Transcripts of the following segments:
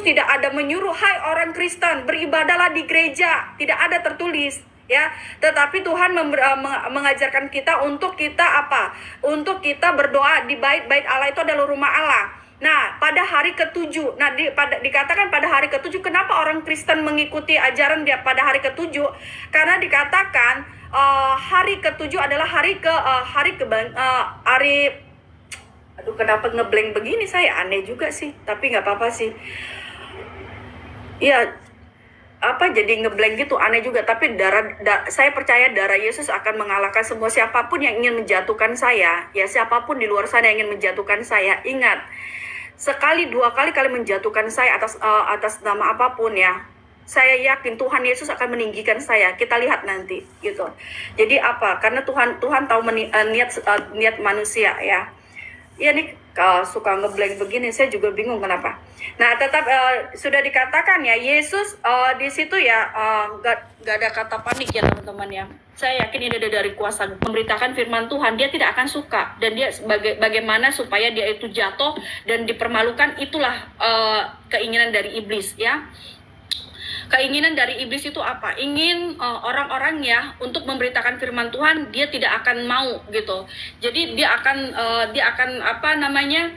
tidak ada menyuruh, hai orang Kristen, beribadahlah di gereja. Tidak ada tertulis, ya. Tetapi Tuhan mengajarkan kita untuk kita apa? Untuk kita berdoa di bait Allah itu adalah rumah Allah. Nah, pada hari ke-7, dikatakan pada hari ke-7, kenapa orang Kristen mengikuti ajaran dia pada hari ke-7? Karena dikatakan hari ke-7 adalah aduh, kenapa ngeblank begini saya? Aneh juga sih, tapi nggak apa-apa sih. Iya, jadi ngeblank gitu, aneh juga. Tapi saya percaya darah Yesus akan mengalahkan semua siapapun yang ingin menjatuhkan saya. Ya, siapapun di luar sana yang ingin menjatuhkan saya. Ingat, sekali dua kali kalian menjatuhkan saya atas nama apapun ya, saya yakin Tuhan Yesus akan meninggikan saya. Kita lihat nanti gitu. Jadi apa? Karena Tuhan tahu niat manusia ya. Ya nih suka ngeblank begini, saya juga bingung kenapa. Nah, tetap sudah dikatakan ya, Yesus di situ ya gak ada kata panik ya teman-teman ya. Saya yakin ini dari kuasa memberitakan firman Tuhan, dia tidak akan suka. Dan dia bagaimana supaya dia itu jatuh dan dipermalukan, itulah keinginan dari iblis ya. Keinginan dari iblis itu apa? Ingin orang-orang ya untuk memberitakan firman Tuhan, dia tidak akan mau gitu. Jadi dia akan apa namanya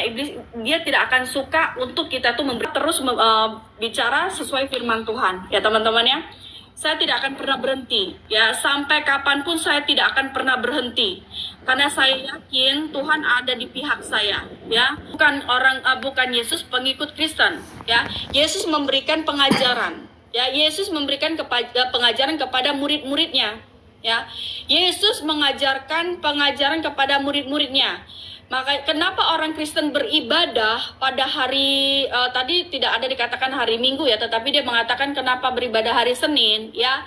iblis, dia tidak akan suka untuk kita tuh terus bicara sesuai firman Tuhan ya teman-teman ya. Saya tidak akan pernah berhenti ya, sampai kapanpun saya tidak akan pernah berhenti, karena saya yakin Tuhan ada di pihak saya ya. Bukan Yesus pengikut Kristen ya. Yesus memberikan pengajaran ya, Yesus memberikan pengajaran kepada murid-muridnya ya. Yesus mengajarkan pengajaran kepada murid-muridnya. Maka kenapa orang Kristen beribadah pada hari tadi tidak ada dikatakan hari Minggu ya, tetapi dia mengatakan kenapa beribadah hari Senin ya.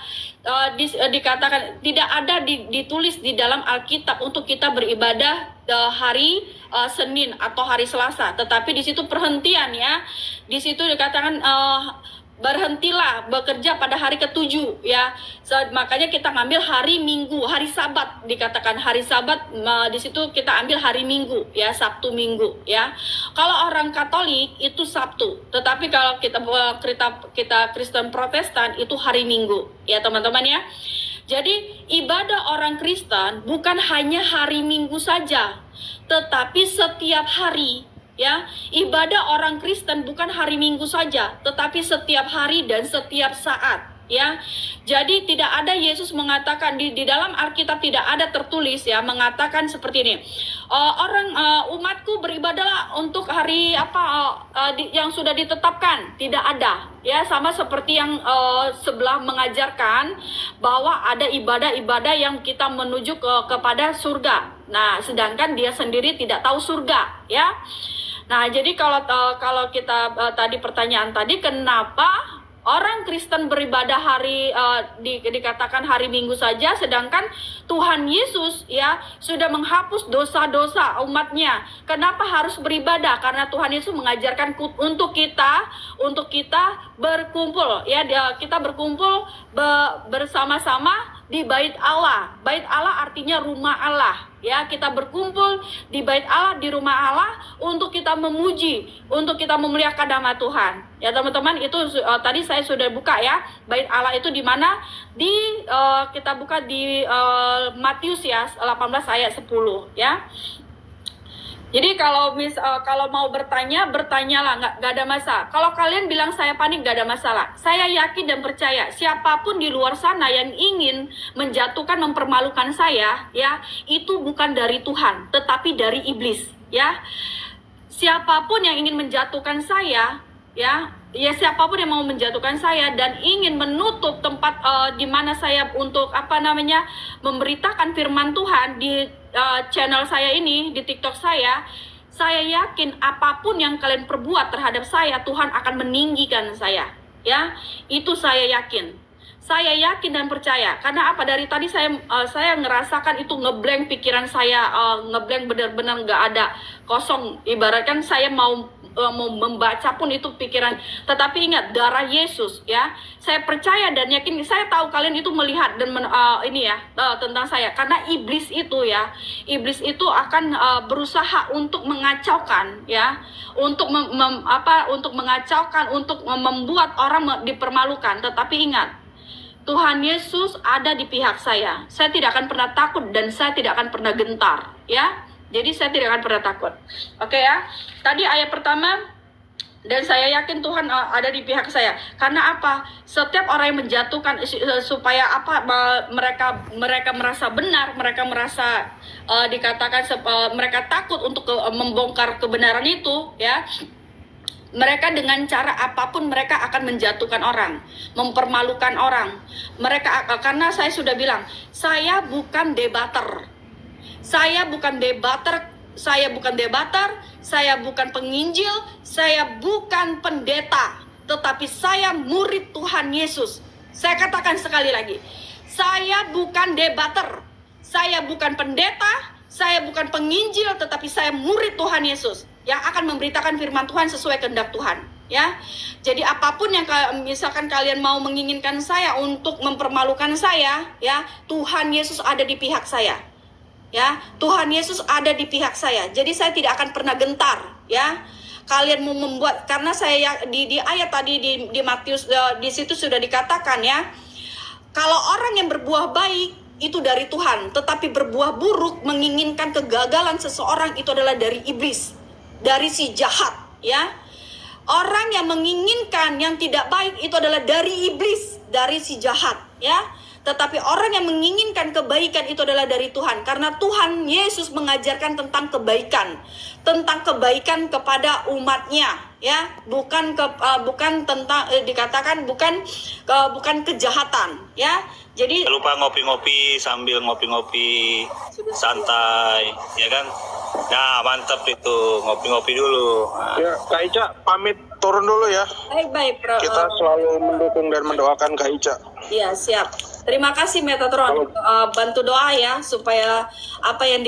Dikatakan tidak ada ditulis di dalam Alkitab untuk kita beribadah hari Senin atau hari Selasa, tetapi di situ perhentian ya. Di situ dikatakan berhentilah bekerja pada hari ke-7 ya. Makanya kita ngambil hari Minggu, hari Sabat, dikatakan hari Sabat, di situ kita ambil hari Minggu ya, Sabtu Minggu ya. Kalau orang Katolik itu Sabtu, tetapi kalau kita Kristen Protestan itu hari Minggu ya teman-teman ya. Jadi ibadah orang Kristen bukan hanya hari Minggu saja, tetapi setiap hari. Ya, ibadah orang Kristen bukan hari Minggu saja, tetapi setiap hari dan setiap saat. Ya, jadi tidak ada Yesus mengatakan di dalam Alkitab tidak ada tertulis ya mengatakan seperti ini. Umatku beribadahlah untuk hari yang sudah ditetapkan. Tidak ada. Ya, sama seperti yang sebelah mengajarkan bahwa ada ibadah-ibadah yang kita menuju kepada surga. Nah, sedangkan dia sendiri tidak tahu surga. Ya. Nah, jadi kalau kita tadi pertanyaan tadi, kenapa orang Kristen beribadah dikatakan hari Minggu saja, sedangkan Tuhan Yesus ya sudah menghapus dosa-dosa umatnya. Kenapa harus beribadah? Karena Tuhan Yesus mengajarkan untuk kita berkumpul ya, kita berkumpul bersama-sama di bait Allah. Bait Allah artinya rumah Allah. Ya, kita berkumpul di bait Allah, di rumah Allah untuk kita memuji, untuk kita memuliakan nama Tuhan. Ya teman-teman, itu tadi saya sudah buka ya. Bait Allah itu di mana? Kita buka di Matius ya, 18 ayat 10 ya. Jadi kalau mau bertanyalah, nggak ada masalah. Kalau kalian bilang saya panik, nggak ada masalah. Saya yakin dan percaya siapapun di luar sana yang ingin menjatuhkan, mempermalukan saya, ya itu bukan dari Tuhan, tetapi dari iblis, ya. Siapapun yang ingin menjatuhkan saya, ya siapapun yang mau menjatuhkan saya dan ingin menutup tempat di mana saya untuk memberitakan firman Tuhan di channel saya ini, di TikTok saya yakin apapun yang kalian perbuat terhadap saya, Tuhan akan meninggikan saya. Ya, itu saya yakin. Saya yakin dan percaya. Karena apa? Dari tadi saya ngerasakan itu ngeblank pikiran saya, ngeblank benar-benar nggak ada, kosong. Ibaratkan saya mau mau membaca pun itu pikiran. Tetapi ingat, darah Yesus ya. Saya percaya dan yakin, saya tahu kalian itu melihat dan tentang saya. Karena iblis itu akan berusaha untuk mengacaukan ya, untuk untuk mengacaukan, untuk membuat orang dipermalukan. Tetapi ingat, Tuhan Yesus ada di pihak saya. Saya tidak akan pernah takut dan saya tidak akan pernah gentar, ya. Jadi saya tidak akan pernah takut. Oke ya. Tadi ayat pertama, dan saya yakin Tuhan ada di pihak saya. Karena apa? Setiap orang yang menjatuhkan supaya mereka merasa benar, mereka merasa mereka takut untuk membongkar kebenaran itu, ya. Mereka dengan cara apapun mereka akan menjatuhkan orang, mempermalukan orang. Karena saya sudah bilang, saya bukan debater. Saya bukan debater, saya bukan penginjil, saya bukan pendeta, tetapi saya murid Tuhan Yesus. Saya katakan sekali lagi, saya bukan debater, saya bukan pendeta, saya bukan penginjil, tetapi saya murid Tuhan Yesus yang akan memberitakan firman Tuhan sesuai kehendak Tuhan, ya. Jadi apapun yang misalkan kalian mau menginginkan saya untuk mempermalukan saya, ya, Tuhan Yesus ada di pihak saya, ya. Tuhan Yesus ada di pihak saya. Jadi saya tidak akan pernah gentar, ya. Kalian mau membuat, karena saya di ayat tadi di Matius di situ sudah dikatakan, ya, kalau orang yang berbuah baik itu dari Tuhan, tetapi berbuah buruk menginginkan kegagalan seseorang itu adalah dari iblis, dari si jahat, ya. Orang yang menginginkan yang tidak baik itu adalah dari iblis, dari si jahat, ya. Tetapi orang yang menginginkan kebaikan itu adalah dari Tuhan, karena Tuhan Yesus mengajarkan tentang kebaikan kepada umatnya, ya, bukan tentang dikatakan bukan kejahatan, ya. Jadi lupa ngopi-ngopi sambil ngopi-ngopi santai, ya kan? Nah, mantap itu, ngopi-ngopi dulu. Nah. Ya, Kak Ica pamit turun dulu ya. Baik, Bro. Kita selalu mendukung dan mendoakan Kak Ica. Iya, siap. Terima kasih Metatron, bantu doa ya supaya apa yang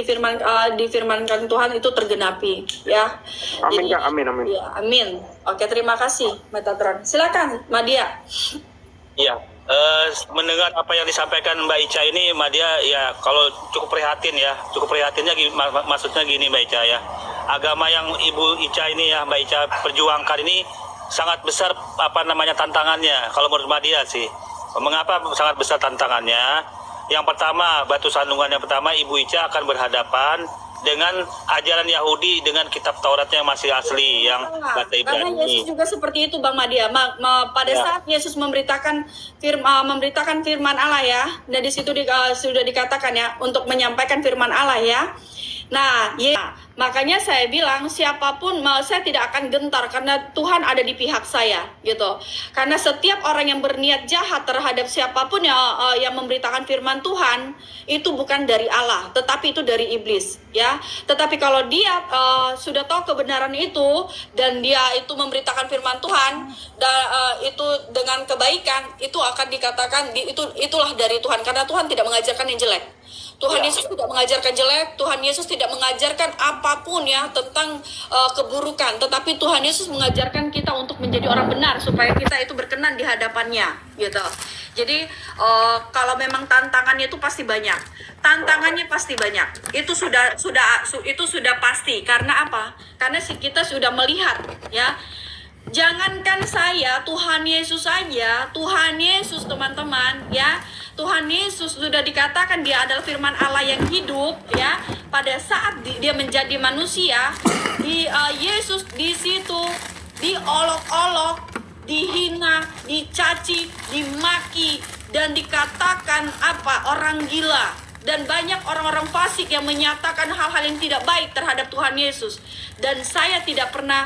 difirmankan Tuhan itu tergenapi, ya. Amin, Kak. Amin. Ya, amin. Oke, terima kasih Metatron. Silakan, Madia. Iya. Mendengar apa yang disampaikan Mbak Ica ini, Madia, ya kalau cukup prihatinnya maksudnya gini Mbak Ica, ya, agama yang Ibu Ica ini, ya, Mbak Ica perjuangkan ini sangat besar tantangannya kalau menurut Madia sih. Mengapa sangat besar tantangannya? Yang pertama, batu sandungan yang pertama, Ibu Ica akan berhadapan dengan ajaran Yahudi dengan kitab Tauratnya yang masih asli, yang bahasa Ibrani. Karena Yesus juga seperti itu, Bang Madia. Pada saat Yesus memberitakan firman Allah, ya, dan di situ sudah dikatakan, ya, untuk menyampaikan firman Allah, ya. Nah, ya, makanya saya bilang siapapun saya tidak akan gentar karena Tuhan ada di pihak saya, gitu. Karena setiap orang yang berniat jahat terhadap siapapun yang memberitakan firman Tuhan itu bukan dari Allah, tetapi itu dari iblis, ya. Tetapi kalau dia sudah tahu kebenaran itu dan dia itu memberitakan firman Tuhan dan itu dengan kebaikan, itu akan dikatakan itulah dari Tuhan, karena Tuhan tidak mengajarkan yang jelek. Tuhan Yesus tidak mengajarkan jelek, Tuhan Yesus tidak mengajarkan apapun, ya, tentang keburukan, tetapi Tuhan Yesus mengajarkan kita untuk menjadi orang benar supaya kita itu berkenan di hadapannya, gitu. Jadi kalau memang tantangannya itu pasti banyak, itu sudah pasti. Karena apa? Karena kita sudah melihat, ya. Jangankan saya, Tuhan Yesus saja, Tuhan Yesus, teman-teman, ya, Tuhan Yesus sudah dikatakan dia adalah firman Allah yang hidup, ya. Pada saat dia menjadi manusia, Yesus di situ diolok-olok, dihina, dicaci, dimaki, dan dikatakan orang gila. Dan banyak orang-orang fasik yang menyatakan hal-hal yang tidak baik terhadap Tuhan Yesus. Dan saya tidak pernah,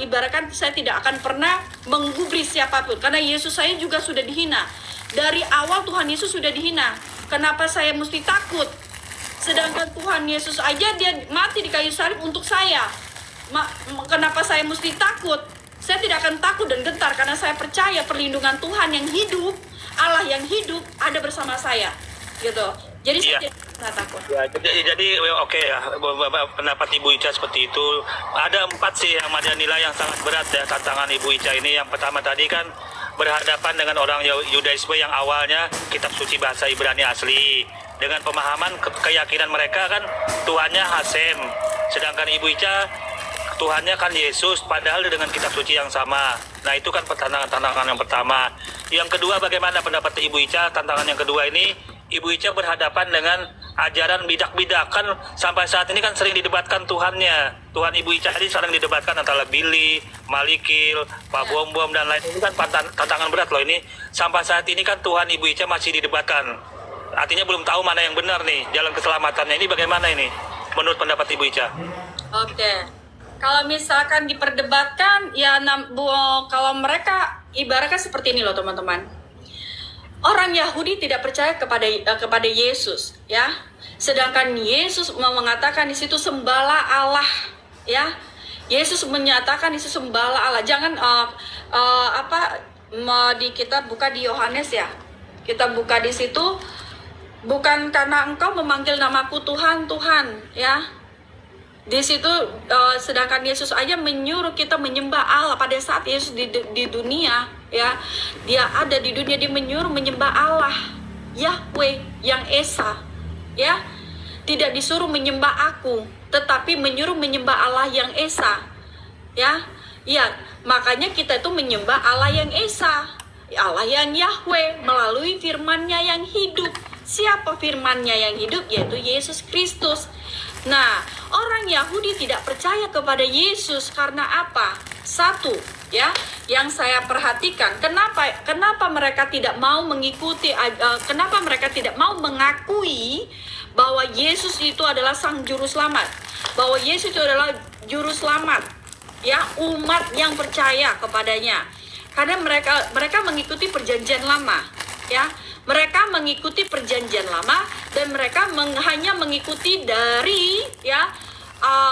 ibaratkan saya tidak akan pernah menggubris siapapun. Karena Yesus saya juga sudah dihina. Dari awal Tuhan Yesus sudah dihina. Kenapa saya mesti takut? Sedangkan Tuhan Yesus aja dia mati di kayu salib untuk saya. Kenapa saya mesti takut? Saya tidak akan takut dan gentar karena saya percaya perlindungan Tuhan yang hidup, Allah yang hidup ada bersama saya. Gitu. Jadi nggak takut. Ya, jadi oke ya, pendapat Ibu Ica seperti itu. Ada 4 sih yang Madia nilai yang sangat berat ya tantangan Ibu Ica ini. Yang pertama tadi kan berhadapan dengan orang Yudaisme yang awalnya kitab suci bahasa Ibrani asli. Dengan pemahaman keyakinan mereka kan Tuhannya Hasem. Sedangkan Ibu Ica Tuhannya kan Yesus, padahal dengan kitab suci yang sama. Nah itu kan tantangan yang pertama. Yang kedua, bagaimana pendapat Ibu Ica? Tantangan yang kedua ini, Ibu Ica berhadapan dengan ajaran bidak-bidak. Kan sampai saat ini kan sering didebatkan Tuhannya. Tuhan Ibu Ica ini sering didebatkan antara Billy, Malikil, Pak Bom Bom dan lain. Ini kan tantangan berat loh ini. Sampai saat ini kan Tuhan Ibu Ica masih didebatkan. Artinya belum tahu mana yang benar nih. Jalan keselamatannya ini bagaimana ini? Menurut pendapat Ibu Ica? Oke. Kalau misalkan diperdebatkan, ya kalau mereka ibaratnya seperti ini loh teman-teman. Orang Yahudi tidak percaya kepada Yesus, ya. Sedangkan Yesus mengatakan di situ sembahlah Allah, ya. Yesus menyatakan di situ sembahlah Allah. Jangan di kita buka di Yohanes ya. Kita buka di situ, bukan karena engkau memanggil namaku Tuhan, Tuhan, ya. Di situ sedangkan Yesus aja menyuruh kita menyembah Allah pada saat Yesus di dunia, ya. Dia ada di dunia, dia menyuruh menyembah Allah Yahweh yang Esa, ya. Tidak disuruh menyembah aku, tetapi menyuruh menyembah Allah yang Esa, ya. Ya, makanya kita itu menyembah Allah yang Esa, Allah yang Yahweh melalui firman-Nya yang hidup. Siapa firman-Nya yang hidup? Yaitu Yesus Kristus. Nah, orang Yahudi tidak percaya kepada Yesus karena apa? Satu, ya, yang saya perhatikan, kenapa mereka tidak mau mengikuti, kenapa mereka tidak mau mengakui bahwa Yesus itu adalah Sang Juru Selamat, bahwa Yesus itu adalah Juru Selamat, ya, umat yang percaya kepadanya. Karena mereka mengikuti Perjanjian Lama, ya. Mereka mengikuti Perjanjian Lama dan mereka hanya mengikuti dari, ya,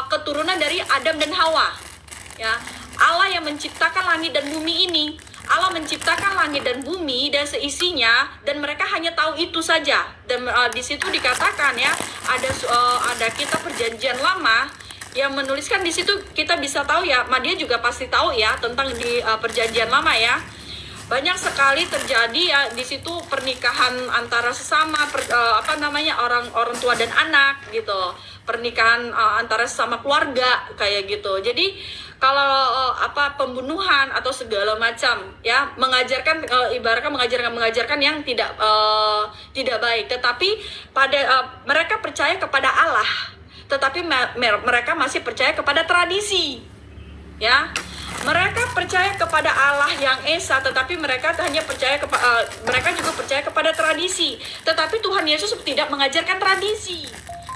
keturunan dari Adam dan Hawa, ya. Allah yang menciptakan langit dan bumi ini, Allah menciptakan langit dan bumi dan seisinya, dan mereka hanya tahu itu saja. Dan di situ dikatakan, ya, ada kitab Perjanjian Lama yang menuliskan di situ. Kita bisa tahu, ya, Madia juga pasti tahu, ya, tentang di Perjanjian Lama, ya. Banyak sekali terjadi, ya, di situ pernikahan antara sesama orang tua dan anak gitu, pernikahan antara sesama keluarga kayak gitu. Jadi kalau pembunuhan atau segala macam, ya, mengajarkan ibaratnya mengajarkan yang tidak baik. Tetapi mereka percaya kepada Allah, tetapi mereka masih percaya kepada tradisi, ya. Mereka percaya kepada Allah yang Esa, tetapi mereka hanya mereka juga percaya kepada tradisi. Tetapi Tuhan Yesus tidak mengajarkan tradisi.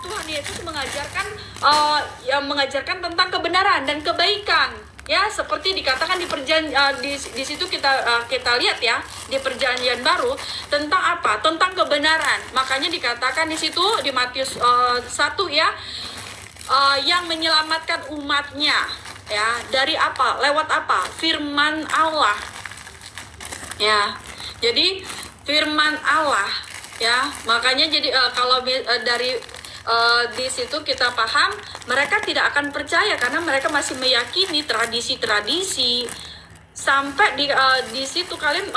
Tuhan Yesus mengajarkan tentang kebenaran dan kebaikan, ya, seperti dikatakan di situ kita lihat, ya, di Perjanjian Baru tentang apa? Tentang kebenaran. Makanya dikatakan di situ di Matius 1, ya, yang menyelamatkan umatnya, ya, dari apa? Lewat apa? Firman Allah, ya. Jadi firman Allah, ya. Makanya jadi kalau dari di situ kita paham mereka tidak akan percaya karena mereka masih meyakini tradisi-tradisi. Sampai di situ kalian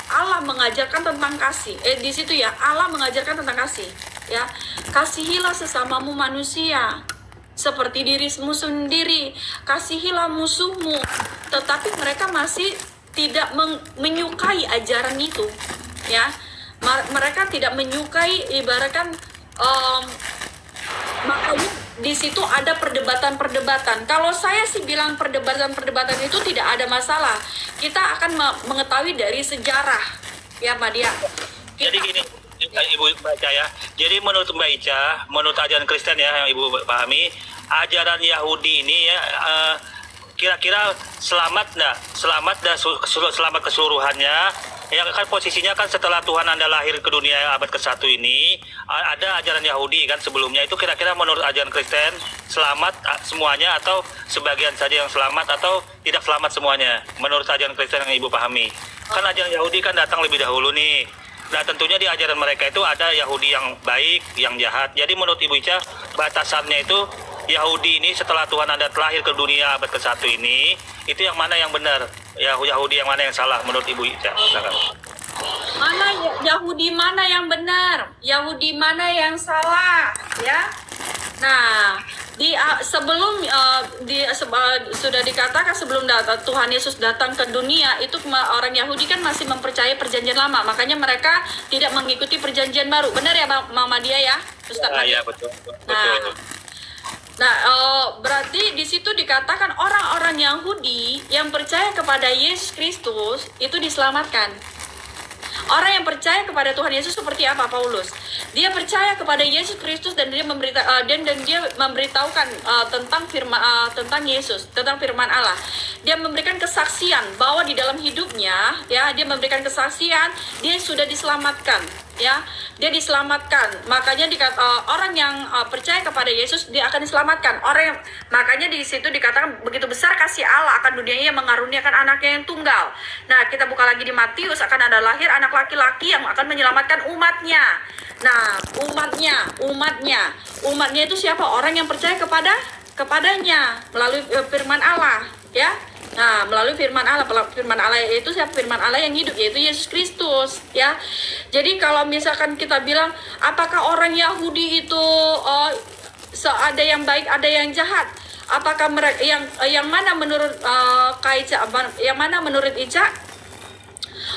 Allah mengajarkan tentang kasih. Di situ, ya, Allah mengajarkan tentang kasih, ya. Kasihilah sesamamu manusia seperti dirimu sendiri, kasihilah musuhmu. Tetapi mereka masih tidak menyukai ajaran itu, ya. Mereka tidak menyukai, ibaratkan makanya di situ ada perdebatan-perdebatan. Kalau saya sih bilang perdebatan-perdebatan itu tidak ada masalah. Kita akan mengetahui dari sejarah, ya, Madia. Jadi gini, Ibu baca, ya. Jadi menurut Mbak Ica, menurut ajaran Kristen, ya, yang Ibu pahami, ajaran Yahudi ini, ya, kira-kira selamat keseluruhannya. Ya kan posisinya kan setelah Tuhan Anda lahir ke dunia abad ke-1 ini, ada ajaran Yahudi kan sebelumnya. Itu kira-kira menurut ajaran Kristen selamat semuanya atau sebagian saja yang selamat atau tidak selamat semuanya menurut ajaran Kristen yang Ibu pahami? Kan ajaran Yahudi kan datang lebih dahulu nih. Nah tentunya di ajaran mereka itu ada Yahudi yang baik, yang jahat. Jadi menurut Ibu Ica batasannya itu Yahudi ini setelah Tuhan Anda lahir ke dunia abad ke-1 ini, itu yang mana yang benar? Yahudi yang mana yang salah menurut Ibu Ica? Silakan. Yahudi mana yang benar, Yahudi mana yang salah, ya. Nah, sebelum sudah dikatakan sebelum Tuhan Yesus datang ke dunia itu orang Yahudi kan masih mempercayai perjanjian lama, makanya mereka tidak mengikuti perjanjian baru. Benar ya Mama Dia ya, Ustaz? Iya betul. Nah, berarti di situ dikatakan orang-orang Yahudi yang percaya kepada Yesus Kristus itu diselamatkan. Orang yang percaya kepada Tuhan Yesus seperti apa Paulus? Dia percaya kepada Yesus Kristus dan dia memberitahukan tentang tentang Yesus, tentang firman Allah. Dia memberikan kesaksian bahwa di dalam hidupnya, ya, dia memberikan kesaksian dia sudah diselamatkan, ya. Dia diselamatkan. Makanya orang yang percaya kepada Yesus dia akan diselamatkan. Makanya di situ dikatakan begitu besar kasih Allah akan dunia yang mengaruniakan anaknya yang tunggal. Nah, kita buka lagi di Matius, akan ada lahir anak laki-laki yang akan menyelamatkan umatnya. Nah, umatnya itu siapa? Orang yang percaya kepadanya melalui firman Allah, ya. Nah, melalui firman Allah itu siapa? Firman Allah yang hidup, yaitu Yesus Kristus, ya. Jadi kalau misalkan kita bilang apakah orang Yahudi itu ada yang baik, ada yang jahat? Apakah mereka yang mana menurut Ica? Yang mana menurut Ica?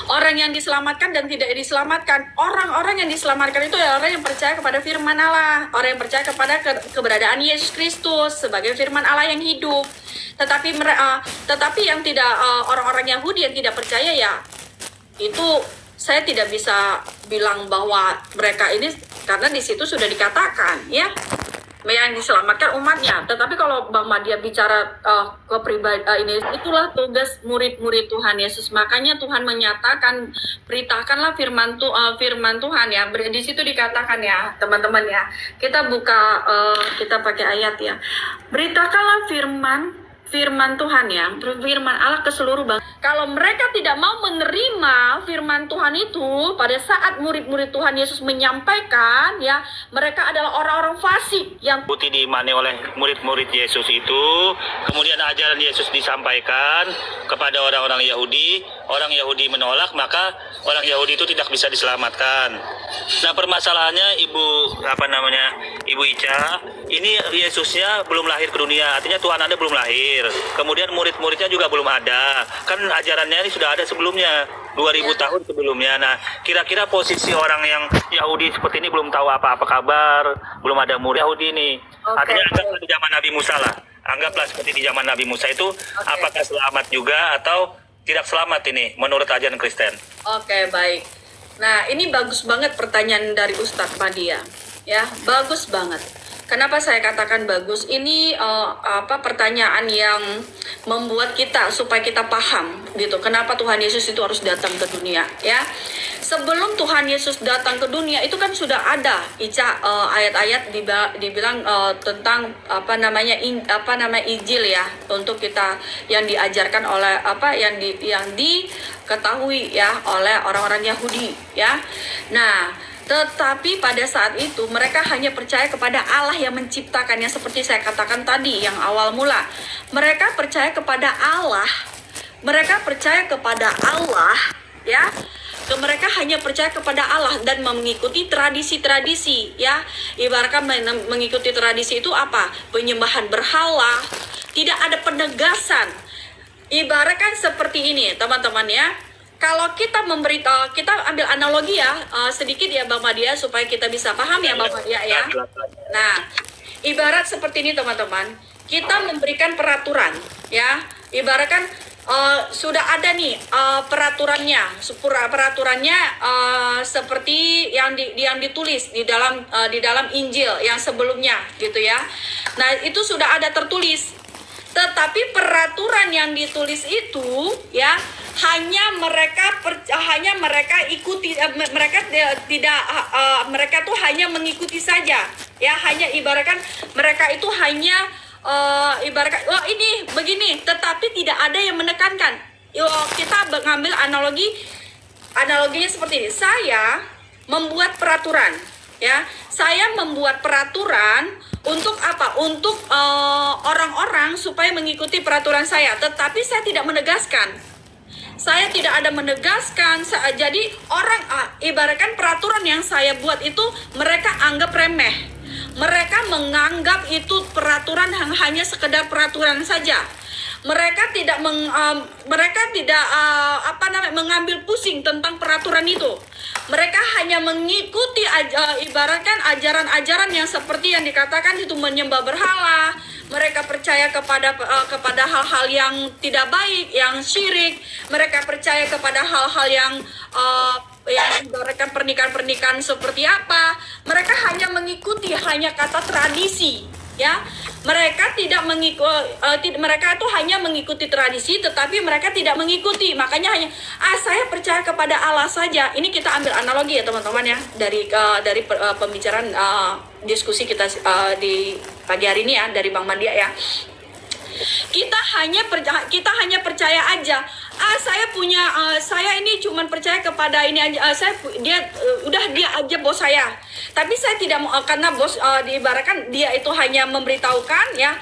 Orang yang diselamatkan dan tidak diselamatkan. Orang-orang yang diselamatkan itu adalah orang yang percaya kepada firman Allah, orang yang percaya kepada keberadaan Yesus Kristus sebagai firman Allah yang hidup. Tetapi yang tidak, orang-orang Yahudi yang tidak percaya, ya itu saya tidak bisa bilang bahwa mereka ini, karena di situ sudah dikatakan, ya, yang diselamatkan umatnya. Tetapi kalau Bang Madia bicara ini, itulah tugas murid-murid Tuhan Yesus. Makanya Tuhan menyatakan, beritakanlah firman Tuhan, ya. Di situ dikatakan, ya teman-teman, ya. Kita buka, kita pakai ayat, ya. Beritakanlah firman Tuhan, ya, firman Allah ke seluruh bangsa. Kalau mereka tidak mau menerima firman Tuhan itu, pada saat murid-murid Tuhan Yesus menyampaikan, ya, mereka adalah orang-orang fasik yang putih diimani oleh murid-murid Yesus itu, kemudian ajaran Yesus disampaikan kepada orang-orang Yahudi, orang Yahudi menolak, maka orang Yahudi itu tidak bisa diselamatkan. Nah, permasalahannya Ibu Ica, ini Yesusnya belum lahir ke dunia, artinya Tuhan Anda belum lahir. Kemudian murid-muridnya juga belum ada. Kan ajarannya ini sudah ada sebelumnya, 2000 tahun sebelumnya. Nah, kira-kira posisi orang yang Yahudi seperti ini belum tahu apa-apa kabar, belum ada murid Yahudi ini. Artinya anggaplah di zaman Nabi Musa lah. Anggaplah seperti di zaman Nabi Musa itu, apakah selamat juga atau tidak selamat ini menurut ajaran Kristen? Oke, baik. Nah, ini bagus banget pertanyaan dari Ustadz Madia. Ya, bagus banget. Kenapa saya katakan bagus? Ini pertanyaan yang membuat kita supaya kita paham gitu. Kenapa Tuhan Yesus itu harus datang ke dunia, ya? Sebelum Tuhan Yesus datang ke dunia itu kan sudah ada Ica ayat-ayat dibilang tentang Injil, ya, untuk kita yang diajarkan oleh yang diketahui, ya, oleh orang-orang Yahudi, ya. Nah, tetapi pada saat itu mereka hanya percaya kepada Allah yang menciptakannya, seperti saya katakan tadi yang awal mula. Mereka percaya kepada Allah. Ya. Mereka hanya percaya kepada Allah dan mengikuti tradisi-tradisi, ya. Ibaratkan mengikuti tradisi itu apa? Penyembahan berhala. Tidak ada penegasan. Ibaratkan seperti ini, teman-teman, ya. Kalau kita kita ambil analogi, ya, sedikit, ya Bang Madia, supaya kita bisa paham, ya Bang Madia, ya. Nah, ibarat seperti ini, teman-teman. Kita memberikan peraturan, ya. Ibaratkan sudah ada nih peraturannya seperti yang ditulis di dalam Injil yang sebelumnya, gitu, ya. Nah, itu sudah ada tertulis. Tetapi peraturan yang ditulis itu, ya, hanya mereka ikuti, mereka tuh hanya mengikuti saja, ya. Hanya ibaratkan mereka itu hanya ibaratkan ini begini, tetapi tidak ada yang menekankan. Kita mengambil analogi analoginya seperti ini. Saya membuat peraturan, ya. Saya membuat peraturan untuk apa? Untuk orang-orang supaya mengikuti peraturan saya. Tetapi saya tidak menegaskan. Saya tidak ada menegaskan. Jadi orang ibaratkan peraturan yang saya buat itu mereka anggap remeh. Mereka menganggap itu peraturan yang hanya sekedar peraturan saja. Mereka tidak mengambil pusing tentang peraturan itu. Mereka hanya mengikuti ibaratkan ajaran-ajaran yang seperti yang dikatakan itu menyembah berhala. Mereka percaya kepada hal-hal yang tidak baik, yang syirik. Mereka percaya kepada hal-hal yang ibaratkan pernikahan-pernikahan seperti apa. Mereka hanya mengikuti hanya kata tradisi, ya. Mereka tidak mereka itu hanya mengikuti tradisi, tetapi mereka tidak mengikuti. Makanya hanya saya percaya kepada Allah saja. Ini kita ambil analogi ya teman-teman ya, dari pembicaraan diskusi kita di pagi hari ini ya, dari Bang Mandia ya. Kita hanya percaya aja. Saya ini cuman percaya kepada ini aja. Dia aja bos saya. Tapi saya tidak mau, karena bos diibaratkan dia itu hanya memberitahukan ya.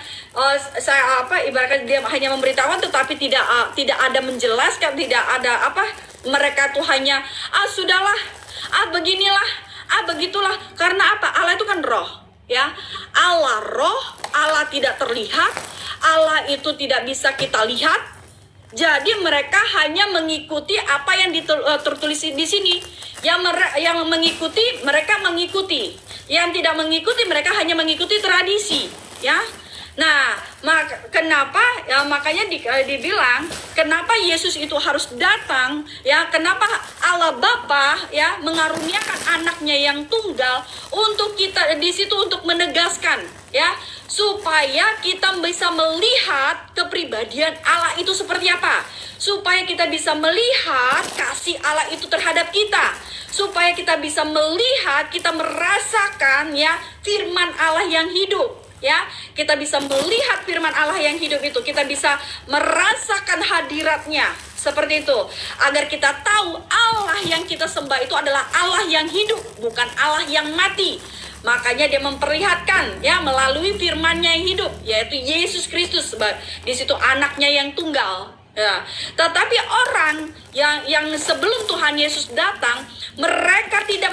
Ibaratkan dia hanya memberitahukan, tetapi tidak ada menjelaskan, tidak ada apa. Mereka tuh hanya sudahlah, beginilah, begitulah. Karena apa? Allah itu kan roh, ya. Allah roh, Allah tidak terlihat. Allah itu tidak bisa kita lihat. Jadi mereka hanya mengikuti apa yang tertulis di sini. Yang mengikuti, mereka mengikuti. Yang tidak mengikuti, mereka hanya mengikuti tradisi, ya. Nah, kenapa ya, makanya dibilang kenapa Yesus itu harus datang, ya, kenapa Allah Bapa ya mengaruniakan anaknya yang tunggal untuk kita di situ untuk menegaskan, ya, supaya kita bisa melihat kepribadian Allah itu seperti apa, supaya kita bisa melihat kasih Allah itu terhadap kita, supaya kita bisa melihat, kita merasakan ya firman Allah yang hidup. Ya, kita bisa melihat firman Allah yang hidup itu, kita bisa merasakan hadiratnya seperti itu, agar kita tahu Allah yang kita sembah itu adalah Allah yang hidup, bukan Allah yang mati. Makanya dia memperlihatkan ya melalui firman-Nya yang hidup, yaitu Yesus Kristus, di situ anaknya yang tunggal. Ya, tetapi orang yang sebelum Tuhan Yesus datang, mereka tidak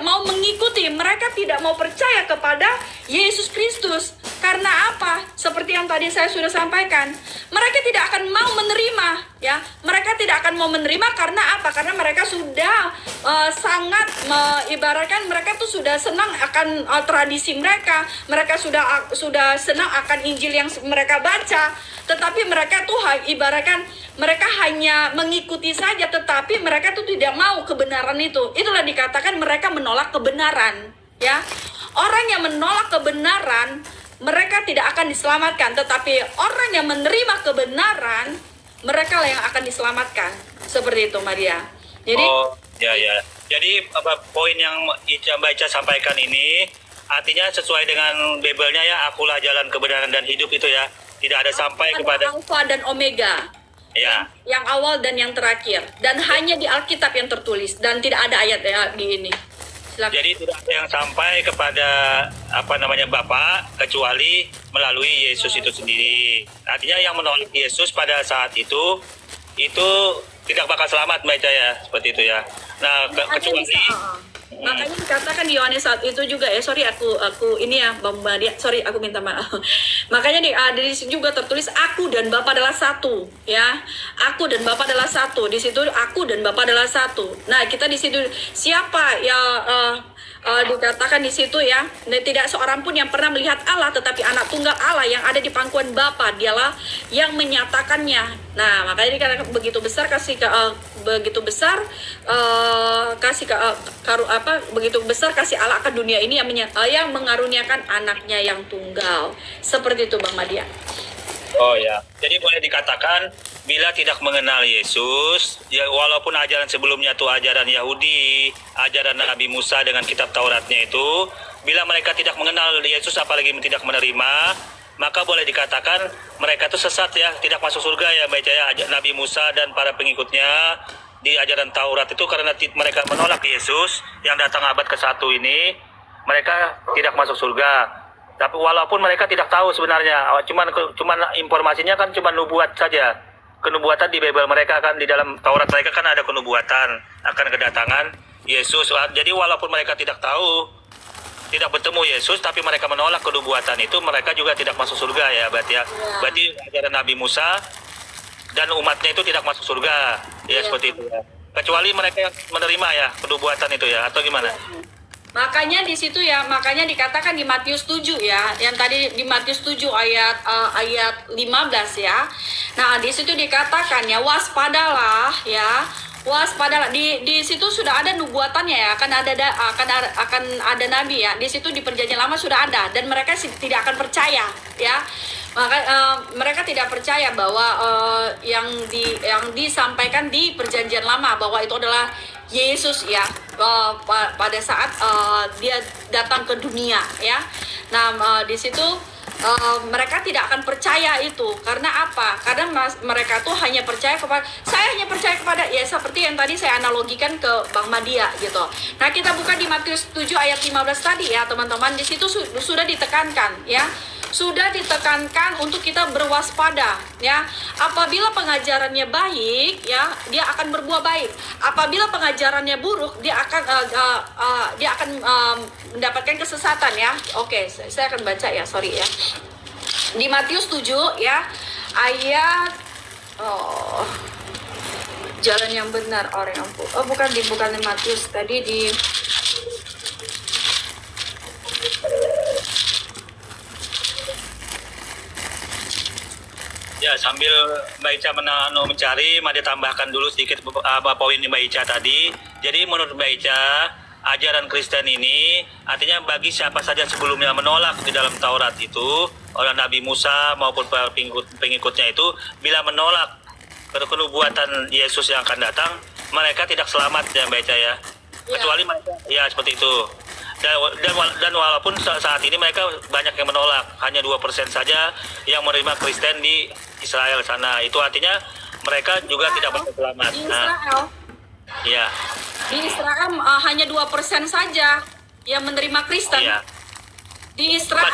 mau mengikuti, mereka tidak mau percaya kepada Yesus Kristus. Karena apa? Seperti yang tadi saya sudah sampaikan, mereka tidak akan mau menerima, ya. Mereka tidak akan mau menerima karena apa? Karena mereka sudah sangat ibaratkan mereka tuh sudah senang akan tradisi mereka. Mereka sudah senang akan Injil yang mereka baca. Tetapi mereka tuh ibaratkan mereka hanya mengikuti saja, tetapi mereka tuh tidak mau kebenaran itu. Itulah dikatakan mereka menolak kebenaran, ya. Orang yang menolak kebenaran, mereka tidak akan diselamatkan, tetapi orang yang menerima kebenaran, mereka lah yang akan diselamatkan. Seperti itu, Maria. Jadi ya. Jadi poin yang Mbak Ica sampaikan ini artinya sesuai dengan Bible-nya ya, akulah jalan kebenaran dan hidup itu ya. Tidak ada sampai kepada Alfa dan Omega. Ya. Yang awal dan yang terakhir, dan hanya di Alkitab yang tertulis, dan tidak ada ayat di ini. Silakan. Jadi tidak ada yang sampai kepada Bapa kecuali melalui Yesus itu sendiri. Artinya yang menolak Yesus pada saat itu tidak bakal selamat, Mbak Ica ya, seperti itu ya. Nah, kecuali makanya dikatakan di Yohanes saat itu juga ya, aku ini ya Bang Madia, aku minta maaf. Makanya di sini juga tertulis aku dan Bapa adalah satu, ya. Aku dan Bapa adalah satu. Di situ aku dan Bapa adalah satu. Nah, kita di situ siapa ya dikatakan di situ ya, tidak seorang pun yang pernah melihat Allah, tetapi anak tunggal Allah yang ada di pangkuan Bapa, dialah yang menyatakannya. Nah, makanya dikatakan begitu besar kasih Allah akan dunia ini yang mengaruniakan anaknya yang tunggal. Seperti itu Bang Madia. Oh ya, jadi boleh dikatakan bila tidak mengenal Yesus, ya walaupun ajaran sebelumnya itu ajaran Yahudi, ajaran Nabi Musa dengan kitab Tauratnya itu, bila mereka tidak mengenal Yesus apalagi tidak menerima, maka boleh dikatakan mereka itu sesat ya, tidak masuk surga ya Mbak Ica ya. Nabi Musa dan para pengikutnya di ajaran Taurat itu karena mereka menolak Yesus yang datang abad ke-1 ini, mereka tidak masuk surga. Tapi walaupun mereka tidak tahu sebenarnya, cuman informasinya kan cuma nubuat saja. Kenubuatan di Bible mereka kan, di dalam Taurat mereka kan ada kenubuatan akan kedatangan Yesus. Jadi walaupun mereka tidak tahu, tidak bertemu Yesus, tapi mereka menolak kenubuatan itu, mereka juga tidak masuk surga ya, berarti ya. Berarti ajaran Nabi Musa dan umatnya itu tidak masuk surga, ya seperti itu ya. Kecuali mereka yang menerima ya kenubuatan itu ya, atau gimana? Makanya di situ ya, makanya dikatakan di Matius 7 ya, yang tadi di Matius 7 ayat 15 ya. Nah, di situ dikatakan ya, waspadalah ya. Waspadalah, di situ sudah ada nubuatannya ya, akan ada nabi ya. Di situ di Perjanjian Lama sudah ada, dan mereka tidak akan percaya ya. Maka mereka tidak percaya bahwa yang disampaikan di Perjanjian Lama bahwa itu adalah Yesus ya, pada saat dia datang ke dunia ya. Nah, di situ mereka tidak akan percaya itu. Karena apa? Karena mereka tuh hanya percaya kepada, saya hanya percaya kepada, ya seperti yang tadi saya analogikan ke Bang Madia gitu. Nah, kita buka di Matius 7 ayat 15 tadi ya teman-teman. Di situ sudah ditekankan ya, sudah ditekankan untuk kita berwaspada ya. Apabila pengajarannya baik ya, dia akan berbuah baik. Apabila pengajarannya buruk, dia akan mendapatkan kesesatan ya. Oke, saya akan baca ya, sorry ya. Di Matius 7 ya, ayat jalan yang benar orang yang bukan di Matius tadi, di Ya, sambil Mbak Ica mencari, Made tambahkan dulu sedikit poin Mbak Ica tadi. Jadi menurut Mbak Ica, ajaran Kristen ini artinya bagi siapa saja sebelumnya menolak di dalam Taurat itu, oleh Nabi Musa maupun pengikutnya itu, bila menolak kenubuatan Yesus yang akan datang, mereka tidak selamat ya Mbak Ica ya. Kecuali mereka, ya seperti itu. Dan walaupun saat ini mereka banyak yang menolak, hanya 2% saja yang menerima Kristen di Israel sana. Itu artinya mereka juga tidak selamat. Di Israel. Ya. Di Israel hanya 2% saja yang menerima Kristen. Iya. Di Israel.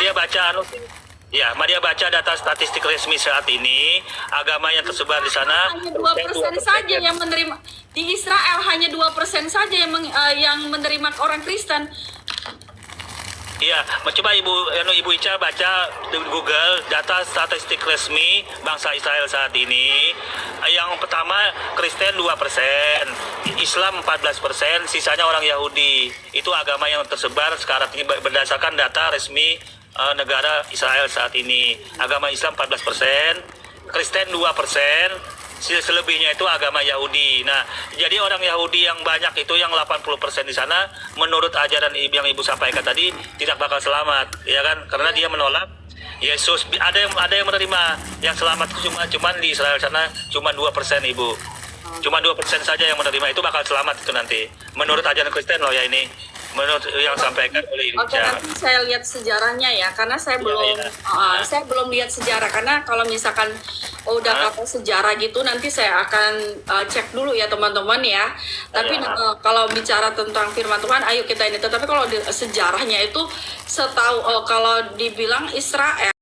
Madia baca data statistik resmi saat ini, agama yang tersebar di sana hanya 2% saja yang menerima. Di Israel hanya 2% saja yang menerima orang Kristen. Iya, coba Ibu Ica baca di Google data statistik resmi bangsa Israel saat ini. Yang pertama Kristen 2%, Islam 14%, sisanya orang Yahudi. Itu agama yang tersebar sekarang ini berdasarkan data resmi negara Israel saat ini. Agama Islam 14%, Kristen 2%. Selebihnya itu agama Yahudi. Nah, jadi orang Yahudi yang banyak itu, yang 80% di sana, menurut ajaran yang Ibu sampaikan tadi, tidak bakal selamat, ya kan? Karena dia menolak Yesus. Ada yang menerima, yang selamat cuma di Israel sana cuma 2% Ibu. Cuma 2% saja yang menerima, itu bakal selamat itu nanti. Menurut ajaran Kristen loh ya ini. Menurut yang sampaikan oleh Ibu. Oke, nanti saya lihat sejarahnya ya, karena saya belum lihat sejarah. Karena kalau misalkan udah kata sejarah gitu, nanti saya akan cek dulu ya teman-teman ya. Tapi kalau bicara tentang firman Tuhan, ayo kita ini. Tetapi kalau sejarahnya itu setahu kalau dibilang Israel